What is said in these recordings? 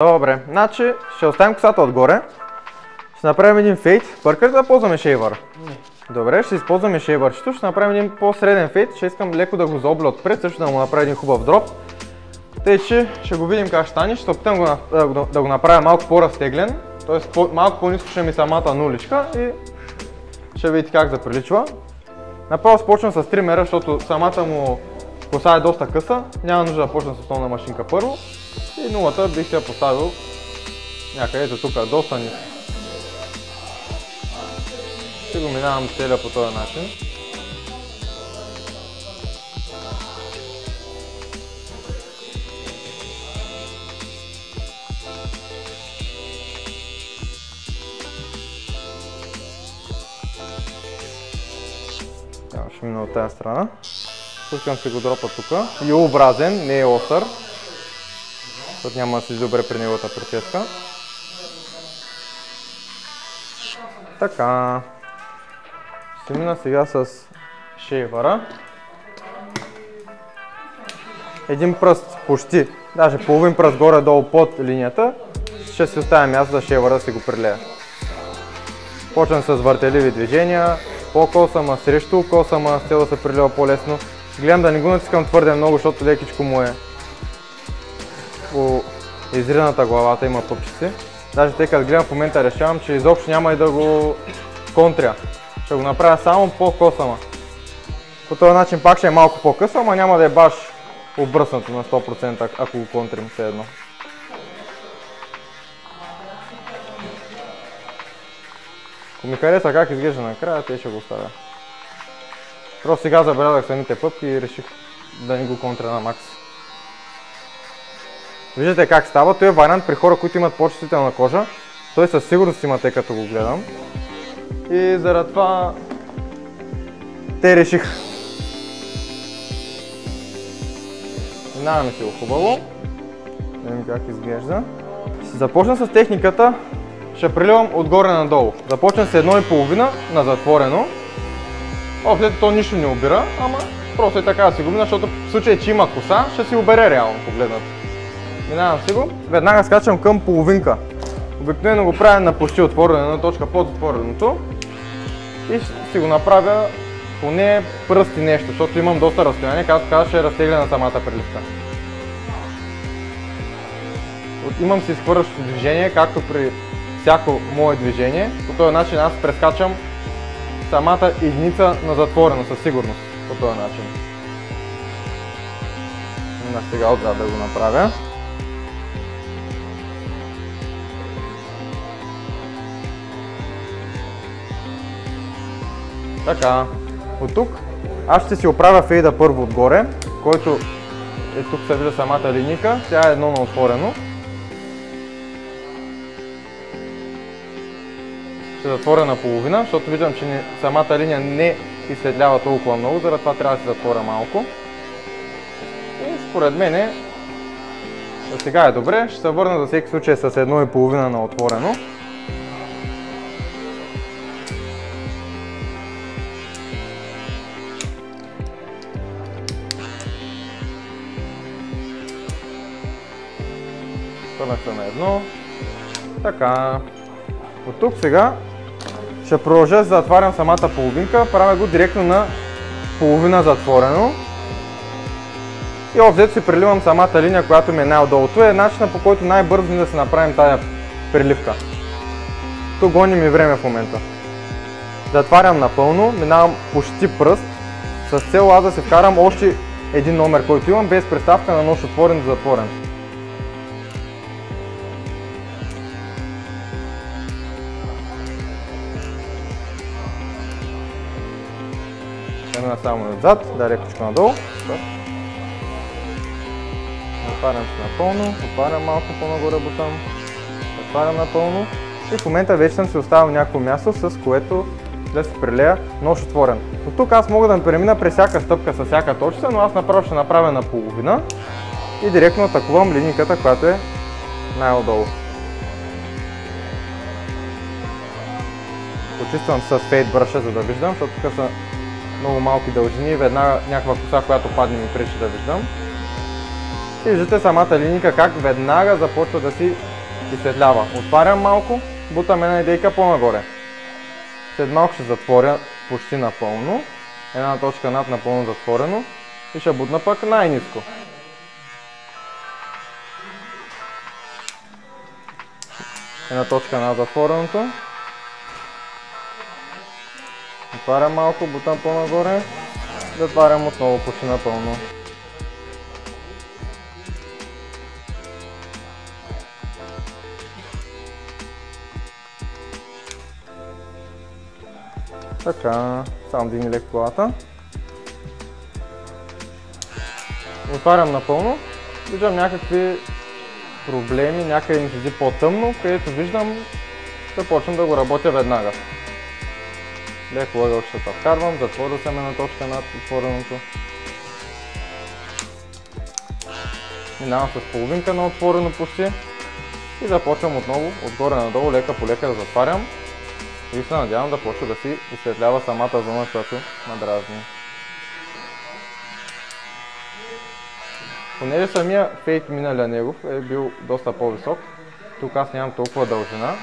Добре, значи ще оставим косата отгоре. Ще направим един фейд. Бъркаш да ползваме шейвър? Не. Добре, ще използваме шейвърчето. Ще направим един по-среден фейд. Ще искам леко да го заобля отпред, също да му направя един хубав дроп. Тъй, че ще го видим как ще стане. Ще опитам да го направя малко по-разтеглен. Т.е. малко по-ниско ще ми самата нуличка и ще видите как заприличва. Направо започвам с тримера, защото самата му коса е доста къса. Няма нужда да почна с основна машинка първо. И нулата бих я поставил някъде ето тук, доста ниско. Ще го минавам целия по този начин. Ще мина от тази страна. Пускам си го дропа тук. И-образен, не е остър. Защото няма да си добре при неговата прическа. Така. Ще мина сега с шейвъра. Един пръст почти, даже половин пръст горе-долу под линията. Ще си оставя място за шейвъра да си го прилея. Почвам с въртеливи движения. По-косама срещу косама, с цел да се прилива по-лесно. Гледам да не го натискам твърде много, защото лекичко му е по изрината главата, има пъпчици. Даже тъй като гледам в момента решавам, че изобщо няма и да го контря. Ще го направя само по-косама. По този начин пак ще е малко по-къса, ама няма да е баш обръснато на 100%, ако го контрим все едно. Ако ми хареса как изглежда накрая, те ще го оставя. Просто сега забелязах самите пъпки и реших да не го контря на макс. Виждате как става, той е вариант при хора, които имат по-чувствителна кожа. Той със сигурност има, тъй като го гледам. И заради това те реших. Минаваме си го хубаво. Да видим как изглежда. Ще започна с техниката. Ще преливам отгоре надолу. Започна с 1,5 на затворено. Общо то нищо не обира, ама просто е така да си го мина, защото в случай, че има коса, ще си обере реално погледнато. Минавам си го, веднага скачам към половинка. Обикновено го правя на почти отворена, на точка под отвореното. И ще си го направя поне пръсти нещо, защото имам доста разстояние, както казах, ще е разтеглена самата преливка. Имам си изхвърлящо движение, както при всяко мое движение. По този начин аз прескачам самата единица на затворено, със сигурност. По този начин. Мина сега отзад да го направя. Така, от тук аз ще си оправя фейда първо отгоре, който е тук се вижда самата линейка, тя е едно на отворено. Ще затворя на половина, защото виждам, че самата линия не изсветлява толкова много, заради това трябва да се затворя малко. И според мен за сега е добре, ще се върна за всеки случай с 1,5 на отворено. Върнах се на едно. Така. От тук сега ще продължа да затварям самата половинка, правя го директно на половина затворено. И обзето си преливам самата линия, която ми е най-отдолу. Това е начинът, по който най-бързо да си направим тази преливка. Тук гони ми време в момента. Затварям напълно, минавам почти пръст, с цел аз да се вкарам още един номер, който имам, без приставка на нож отворен до затворен. Само отзад, да лекичко надолу. Отварям се напълно, отварям малко по-нагоре бутам, отварям напълно и в момента вече съм си оставил някакво място, с което да се прилея нож отворен. От тук аз мога да премина през всяка стъпка с всяка точка, но аз направо ще направя на половина и директно атакувам линейката, която е най-отдолу. Почиствам с фейд бръша, за да виждам, защото тук са много малки дължини и веднага някаква коса, която падне ми пречи да виждам. И виждате самата линейка как веднага започва да си изсветлява. Отварям малко, бутам една идейка по-нагоре. След малко ще затворя почти напълно. Една точка над напълно затворено. И ще бутна пък най-ниско. Една точка над затвореното. Отварям малко, бутам по-нагоре. Затварям отново почти напълно. Така, само дигни леко главата. Отварям напълно. Виждам някакви проблеми, някъде ми седи по-тъмно, където виждам, започвам да го работя веднага. Леко ъгълчетата вкарвам, затворя съм една точка над отвореното. Минавам с половинка на отворено почти и започвам отново отгоре надолу, лека по лека да затварям и се надявам да почва да си изсветлява самата зона, която надразни. Понеже самия фейк миналия негов е бил доста по-висок, тук аз нямам толкова дължина,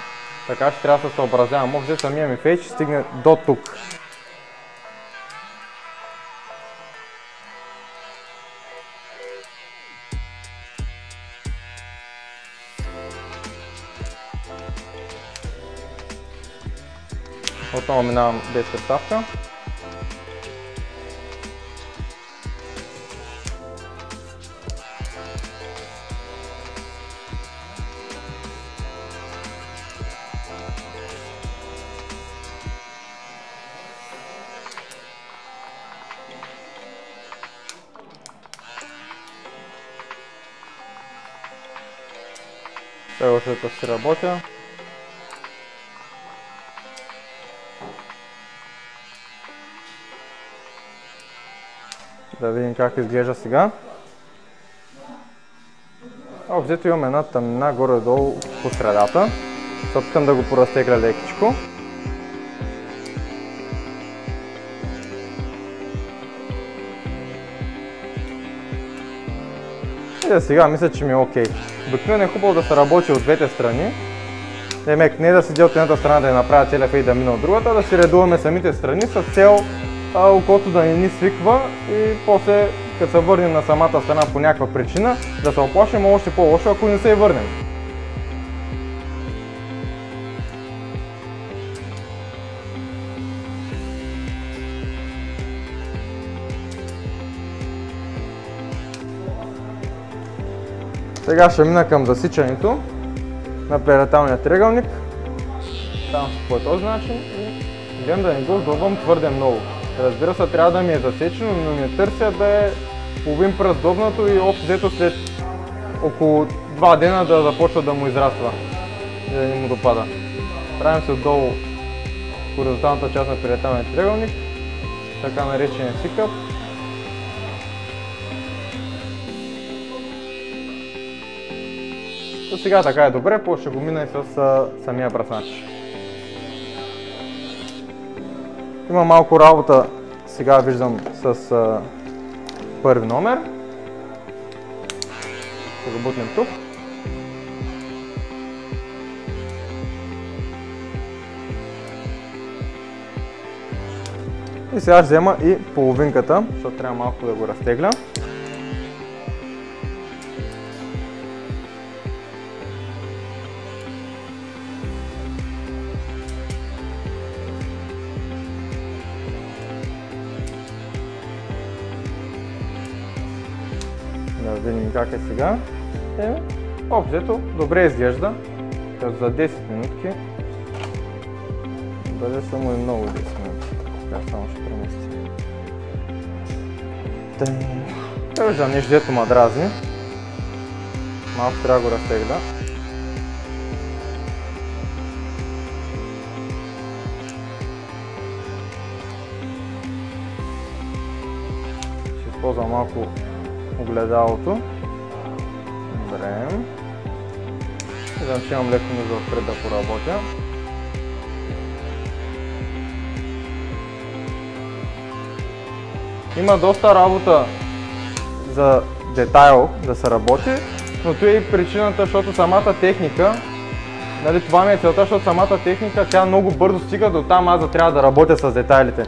така че трябва да се съобразявам. Може самия ми фейк ще стигне до тук. Отново минавам без представка. Следващото си работя. Да видим как изглежда сега. Обзето имам една тъмнина горе-долу по средата. Се опитам да го поразтегля лекичко. И сега мисля, че ми е окей. Обикновено е хубаво да се работи от двете страни. Не да седя от едната страна да я направя целия фейк да мина от другата, да си редуваме самите страни с цел окото да не ни свиква и после, като се върнем на самата страна по някаква причина, да се оплашим още по-лошо, ако не се и върнем. Сега ще мина към засичането на периталния триъгълник. Там по този начин и гледам да не го сдобвам твърде много. Разбира се, трябва да ми е засечено, но не търся да е половин пръст добнато и общо взето след около 2 дена да започва да му израства, да не му допада. Правим се отдолу хоризонталната част на периталния триъгълник, така наречения сикъп. До сега така е добре, после ще го мина и с самия бръснач. Има малко работа, сега виждам с първи номер. Ще го бутнем тук. И сега ще взема и половинката, защото трябва малко да го разтегля. Да видим как е сега. Обзето добре изглежда, като за 10 минутки. Бъде само и много 10 минути. Така само ще преместя. Виждам нещо, дето ма дразни. Малко трябва да го разтегля. Ще използвам малко огледалото. Добре. Виждам, че имам леко нужда отпред да поработя. Има доста работа за детайл да се работи, но това е и причината, защото самата техника Нали, това ми е целта, защото самата техника, тя много бързо стига до там, аз да трябва да работя с детайлите.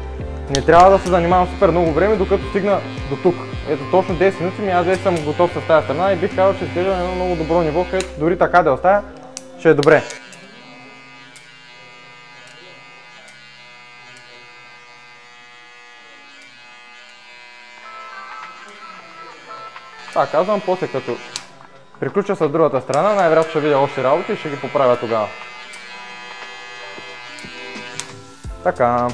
Не трябва да се занимавам супер много време, докато стигна до тук. Ето точно 10 минути ми, аз вече съм готов с тази страна и бих казал, че изглежда на едно много добро ниво, където дори така да оставя, ще е добре. Това казвам, после като приключа с другата страна, най-вероятно ще видя още работи и ще ги поправя тогава. Така.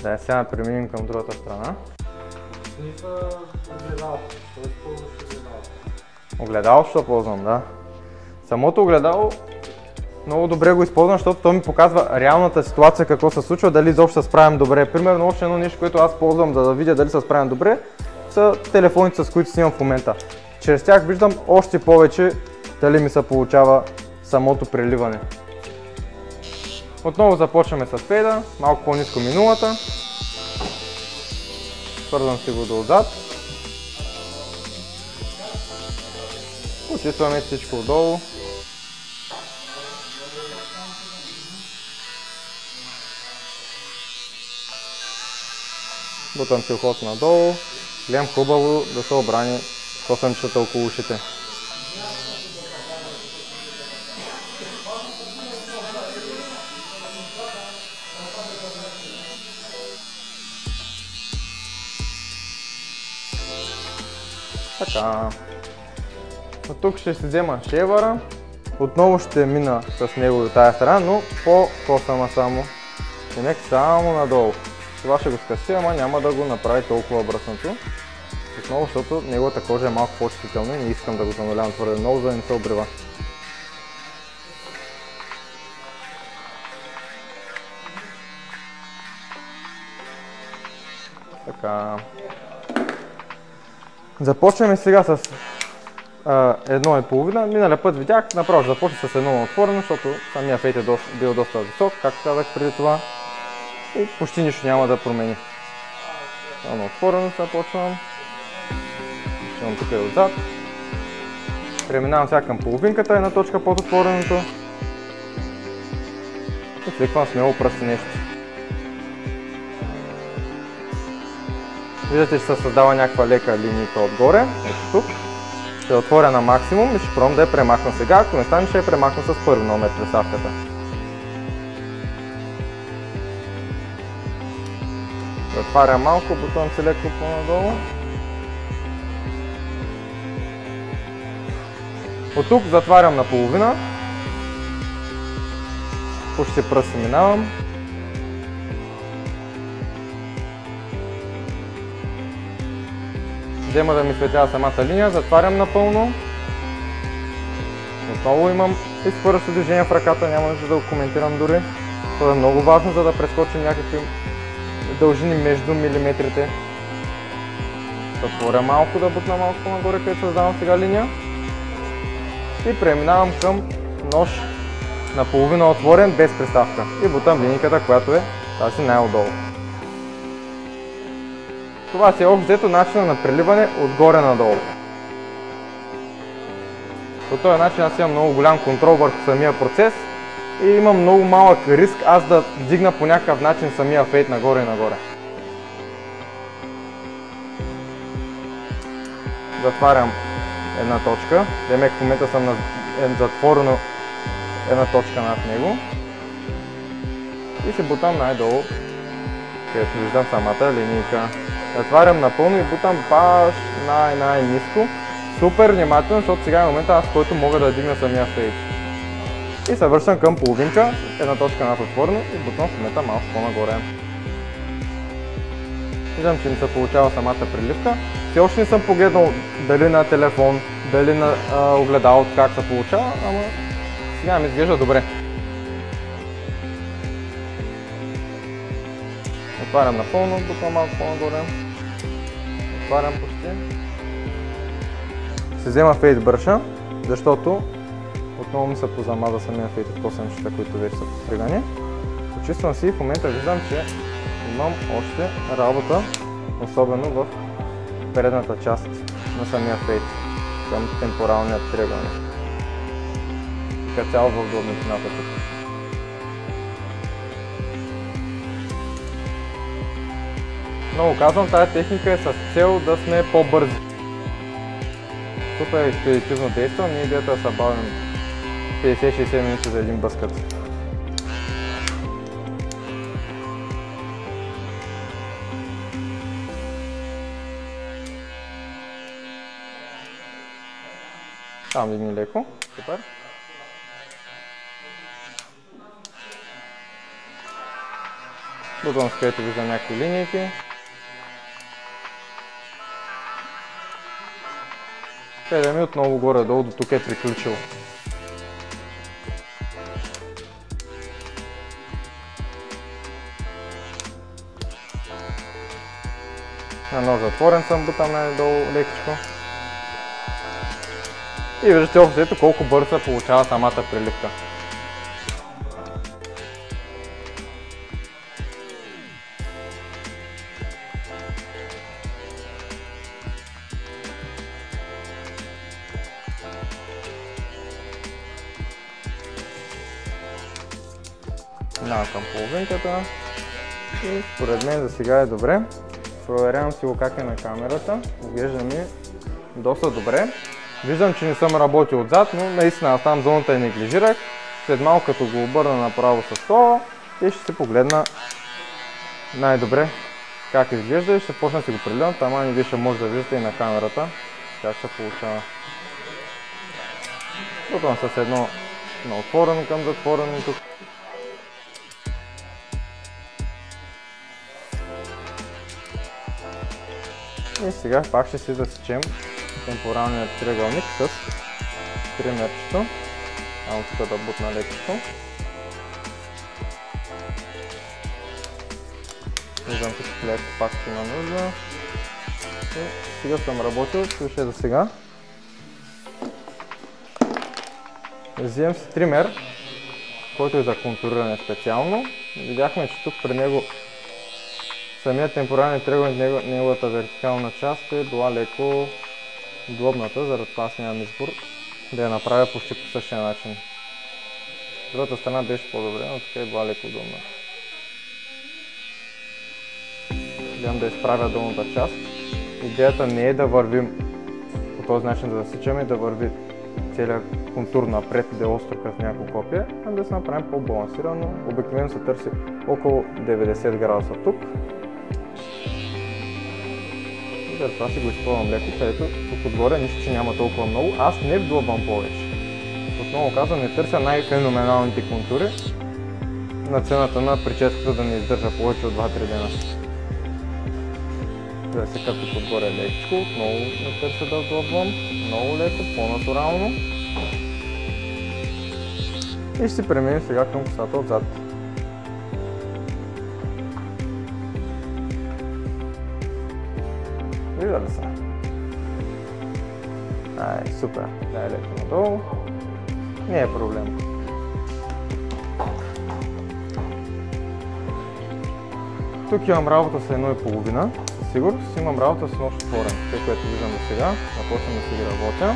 Да, сега преминем към другата страна. Огледало ще ползвам, да. Самото огледало много добре го използвам, защото то ми показва реалната ситуация, какво се случва, дали изобщо се справям добре. Примерно още едно нещо, което аз ползвам, за да видя дали се справям добре, са телефоните, с които снимам в момента. Чрез тях виждам още повече дали ми се получава самото преливане. Отново започваме с фейда, малко по-ниско минулата. Свързвам си го до отзад. Почистваме всичко отдолу. Бутам си уход надолу. Гледам хубаво да се обрани косъмчетата около ушите. Така. От тук ще си взема шейвъра. Отново ще мина с него до тази страна, но по-косама само. Демек само надолу. Това ще го скъси, ама няма да го направи толкова бръснато. Отново, защото неговата кожа е малко по-чувствителна и не искам да го занулявам твърде много, за да не се обрива. Така. Започваме сега с 1,5. Миналия път видях, направо ще започна с едно отворено, защото самия фейт е бил доста висок, както казах преди това. И почти нищо няма да промени. Едно отворено започвам. Имам тук и отзад. Преминавам сега към половинката, една точка под отвореното. И фликвам смело пръсти нещо. Виждате, че се създава някаква лека линийка отгоре, ето тук. Ще отворя на максимум и ще пробвам да я премахна сега, ако не стане, ще я премахна с първи номер присавката. Затварям малко, бутвам си леко по-надолу. От тук затварям наполовина. Почти пръст минавам. Взема да ми светява самата линия, затварям напълно. Отново имам изхвърлящо движение в ръката, няма нужда да го коментирам дори. Това е много важно, за да прескочим някакви дължини между милиметрите. Затворя малко, да бутна малко по-нагоре, където създавам сега линия. И преминавам към нож наполовина отворен, без приставка. И бутам линийката, която е тази най-отдолу. Това си е общо взето начина на преливане отгоре надолу. По този начин аз имам много голям контрол върху самия процес и имам много малък риск аз да вдигна по някакъв начин самия фейт нагоре и нагоре. Затварям една точка, демек в момента съм затворено една точка над него и се бутам най-долу, където виждам самата линийка. Затварям напълно и бутам баш най-ниско. Супер внимателно, защото сега е момента аз, който мога да дигна самия фейт. И се връщам към половинка, една точка над отворено и бутам в момента малко по-нагоре. Виждам, че ми се получава самата приливка. Все още не съм погледнал дали на телефон, дали на огледало как се получава, ама сега ми изглежда добре. Отварям напълно, бутам малко по-нагоре. Отварям почти. Се взема фейт бръша, защото отново ми се позамаза самия фейт от косъмчета, които вече са постригани. Почиствам си и в момента виждам, че имам още работа, особено в предната част на самия фейт, към темпоралния триъгълник. като цяло в длъбнатината тук. Много казвам, тази техника е с цел да сме по-бързи. Супер експедитивно действа, ние идеята да се бавим 50-60 минути за един бъскът. Там дигни леко, супер. Бутон, с където виждам някакви линейки. Гледай ми отново горе-долу, до тук е приключило. На нож затворен съм, бутам най-долу лекичко. И виждате общо ето колко бързо се получава самата приливка. Минавам към половинката и според мен за сега е добре. Проверявам си го как е на камерата, изглежда ми доста добре. Виждам, че не съм работил отзад, но наистина там зоната я неглижирах. След малко като го обърна направо с това и ще се погледна най-добре как изглежда и ще почна си го преливам. Ама и вие ще може да виждате и на камерата как се получава. Бутвам с едно на отворено към затворено тук. И сега пак ще си засечем темпоралния триъгълник с тримерчето. Само тук да бутна лекичко. Виждам тук леко пак има нужда. И сега съм работил, слушай за сега. Взимам си тример, който е за контуриране специално. Видяхме, че тук при него самият темпорален триъгълник, неговата вертикална част е била леко длъбната, заради това аз нямам избор да я направя почти по същия начин. Другата страна беше по-добре, но така е била леко удобна. Гледам да изправя долната част. Идеята не е да вървим по този начин да засичаме, да върви целият контур напред и да е остро като няколко копия, а да се направим по-балансирано. Обикновено се търси около 90 градуса тук. За това си го изпълвам леко, където тук отгоре нищо, че няма толкова много. Аз не вдлъбвам повече. Отново казвам, не търся най-феноменалните контури на цената на прическата да не издържа повече от 2-3 дена. Да се тук отгоре лекичко, отново не търся да вдлъбвам, много леко, по-натурално. И ще си преминем сега към косата отзад. Вижда ли са? Ай, супер. Дай леко надолу. Не е проблем. Тук имам работа с 1,5. Със сигурност имам работа с нож отворен. Това, което виждам до сега. Започвам да си ги работя.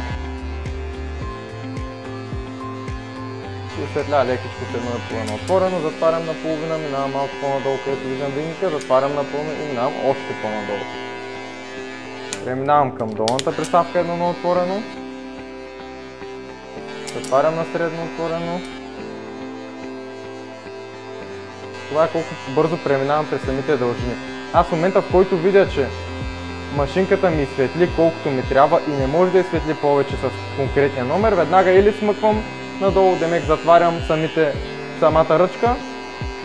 И осветля лекичко с 1,5 отворено. Затварям наполовина, минавам малко по-надолу, където виждам винника. Затварям напълно и минавам още по-надолу. Преминавам към долната приставка едно на отворено. Затварям на средно отворено. Това е колко бързо преминавам през самите дължини. Аз в момента, в който видя, че машинката ми светли колкото ми трябва и не може да изсветли повече с конкретния номер, веднага или смъквам надолу, демек затварям самата ръчка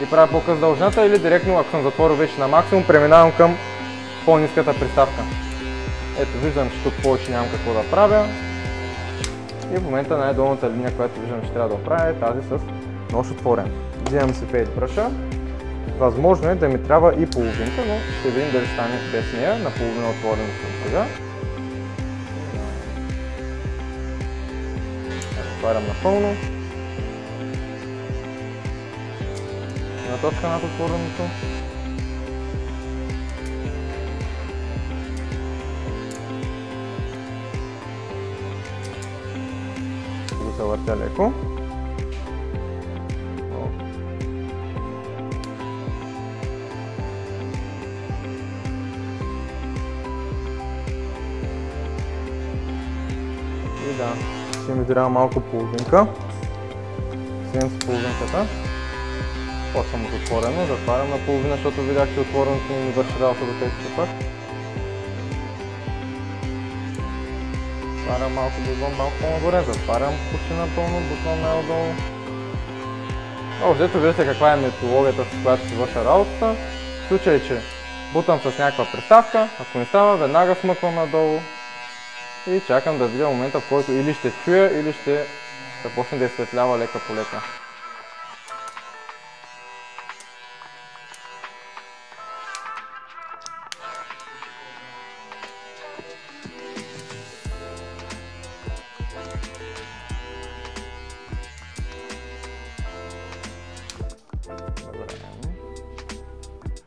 и правя по-къс дължината, или директно, ако съм затворил вече на максимум, преминавам към по-ниската приставка. Ето, виждам, че тук повече нямам какво да правя. И в момента най-долната линия, която виждам, че трябва да оправя, е тази с нож отворен. Взимам си фейд бръша. Възможно е да ми трябва и половинка, но ще видим дали стане без нея. Наполовина отворено съм сега. Отварям напълно. На точка над отвореното. Ще го се въртя леко. ще ми трябва малко половинка. Вземем с половинката. Почвам от отворено, затварям на половина, защото видях, че отвореното ми върши работа до тези пак. Затварям малко бутон, малко по-нагоре, затварям почти напълно, бутон най-отдолу. Взето виждате каква е методологията, с която си върша работата. В случай, че бутам с някаква приставка, ако не става, веднага смъквам надолу и чакам да видя момента, в който или ще чуя, или ще започне да изсветлява лека по лека.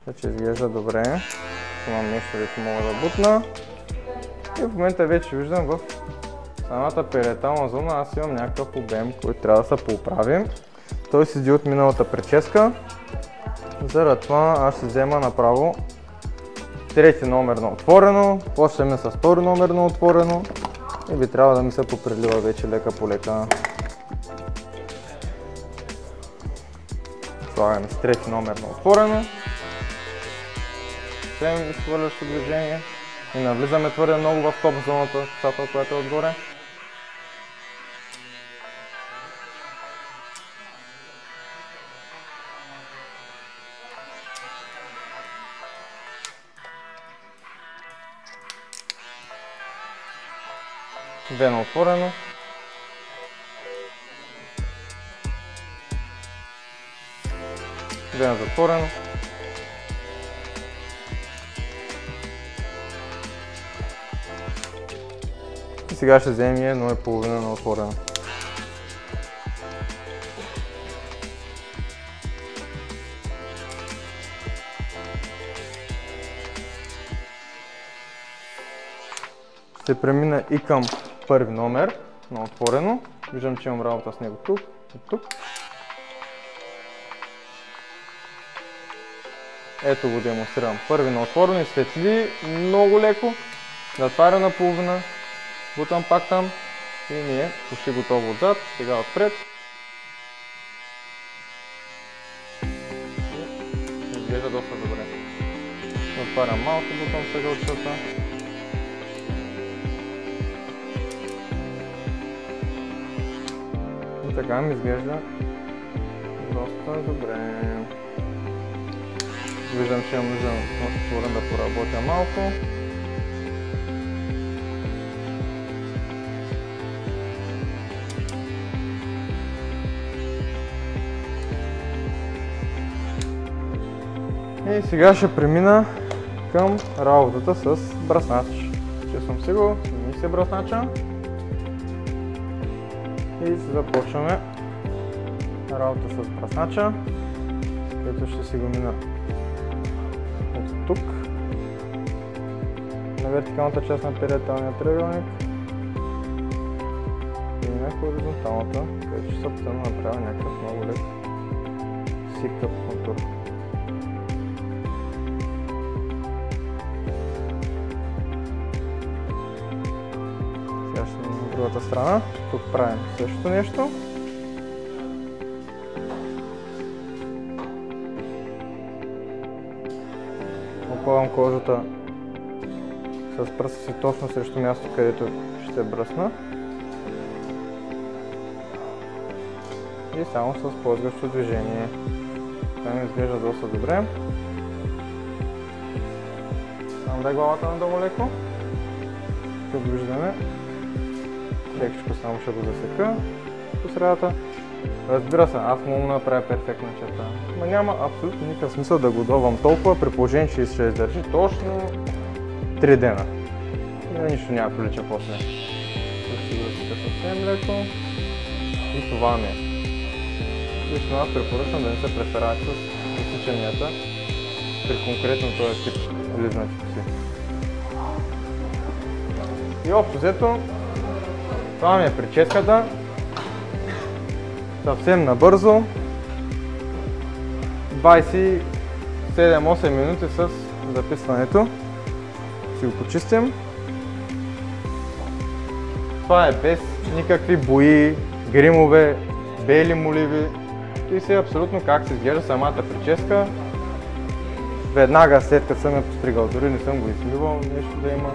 Вече изглежда добре. Имам нещо, което мога да бутна. И в момента вече виждам в самата периетална зона аз имам някакъв обем, който трябва да се поправим. Той седи от миналата прическа. Заради това аз ще взема направо трети номер на отворено, почваме с втори номер на отворено и би трябва да ми се попрелива вече лека по лека. Слагаме с трети номер на отворено. Вземем изхвърлящо движение и навлизаме твърде много в топ зоната, която е отгоре. Вена отворено. Вена затворено. И сега ще вземем 1,5 на отворено. Ще премина и към първи номер на отворено. Виждам, че имам работа с него тук и тук. Ето го демонстрирам. Първи на отворено и светли много леко. Затваря на половина. Бутам пак там и ми е почти готово отзад. Сега отпред. Изглежда доста добре. Отварям малко, бутам сега отчета. И така ми изглежда доста добре. Виждам, че имам нужда да поработя малко. И сега ще премина към работата с бръснач. Че съм сигурен, ми се бръснача. И започваме работа с бръснача, който ще си го мина от тук на вертикалната част на периеталния триъгълник и на хоризонталната, където ще се опитам да направя някакъв много лек сикъп контур. Сега ще минем на другата страна. Тук правим същото нещо. Опъвам кожата с пръста си точно срещу място, където ще бръсна. И само с плъзгащо движение. Това ми изглежда доста добре. Само дай главата надолу леко. Тук виждаме. Лекичко само ще го засека по средата. Разбира се, аз мога да направя перфектна черта, но няма абсолютно никакъв смисъл да го довам толкова, при положение, че ще издържи точно 3 дена. Нищо няма прилича после. Тук ще го засека съвсем леко и това ми е. Лично аз препоръчвам да не се престарават с изсичанията при конкретно този тип лизнати коси. И общо взето, това ми е прическата. Съвсем набързо. 27-8 минути с записването. Си го почистим. Това е без никакви бои, гримове, бели моливи. И си абсолютно как се изглежда самата прическа. Веднага след като съм я постригал, дори не съм го измивал, нещо да има.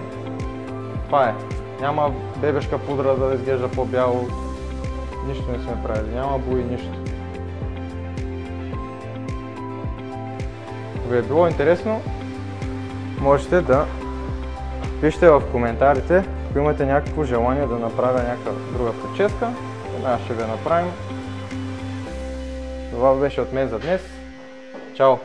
Това е. Няма бебешка пудра да изглежда по-бяло. Нищо не сме правили, няма бои, нищо. Ако ви е било интересно, можете да пишете в коментарите, ако имате някакво желание да направя някаква друга прическа, веднага ще ви я направим. Това беше от мен за днес. Чао!